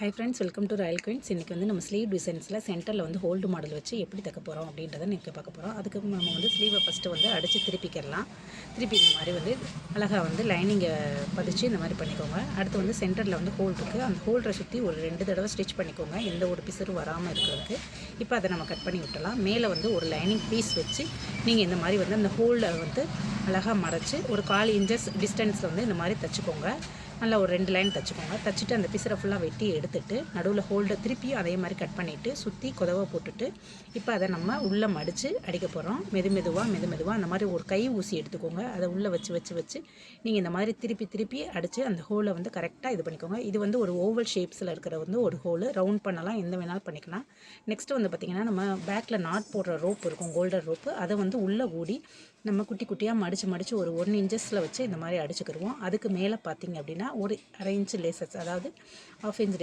High friends, welcome to Royal Queens. இன்றைக்கி வந்து நம்ம ஸ்லீவ் டிசைன்ஸில் சென்டரில் வந்து ஹோல்டு மாடல் வச்சு எப்படி தைக்க போகிறோம் அப்படின்றத இன்றைக்கி பார்க்க போகிறோம். அதுக்கு நம்ம வந்து ஸ்லீவை ஃபஸ்ட்டு வந்து அடித்து திருப்பிக்கிடலாம். திருப்பி இந்த மாதிரி வந்து அழகாக வந்து லைனிங்கை பதிச்சு இந்த மாதிரி பண்ணிக்கோங்க. அடுத்து வந்து சென்டரில் வந்து ஹோல் இருக்குது. அந்த ஹோல்டரை சுற்றி ஒரு 2 தடவை ஸ்டிச் பண்ணிக்கோங்க, எந்த ஒரு பிசரும் வராமல் இருக்கிறதுக்கு. இப்போ அதை நம்ம கட் பண்ணி விட்டுலாம். மேலே வந்து ஒரு லைனிங் பீஸ் வச்சு நீங்கள் இந்த மாதிரி வந்து அந்த ஹோல்டை வந்து அழகாக மறைச்சி ஒரு 1/4 இன்ச்சஸ் டிஸ்டன்ஸில் வந்து இந்த மாதிரி தைச்சிக்கோங்க. நல்லா ஒரு 2 லைன் தைச்சிக்கோங்க. தைச்சிட்டு அந்த பிசரை ஃபுல்லாக வெட்டி எடுத்துட்டு நடுவில் ஹோல்டை திருப்பியும் அதே மாதிரி கட் பண்ணிவிட்டு சுற்றி கொதவை போட்டுட்டு இப்போ அதை நம்ம உள்ளே மடித்து அடிக்க போகிறோம். மெதுமெதுவாக அந்த மாதிரி ஒரு கை ஊசி எடுத்துக்கோங்க. அதை உள்ளே வச்சு நீங்கள் இந்த மாதிரி திருப்பி அடித்து அந்த ஹோலை வந்து கரெக்டாக இது பண்ணிக்கோங்க. இது வந்து ஒரு ஓவல் ஷேப்ஸில் இருக்கிற வந்து ஒரு ஹோலு. ரவுண்ட் பண்ணலாம், எந்த வேணாலும் பண்ணிக்கலாம். நெக்ஸ்ட்டு வந்து பார்த்திங்கன்னா நம்ம பேக்கில் நாட் போடுற ரோப் இருக்கும், கோல்டன் ரோப்பு. அதை வந்து உள்ளே கூடி நம்ம குட்டி குட்டியாக மடித்து ஒரு 1 இன்ச்சஸில் வச்சு இந்த மாதிரி அடிச்சுக்கிடுவோம். அதுக்கு மேலே பார்த்திங்க அப்படின்னா ஒரு 1/2 இன்ச்சு லேசஸ், அதாவது 1/2 இன்ச்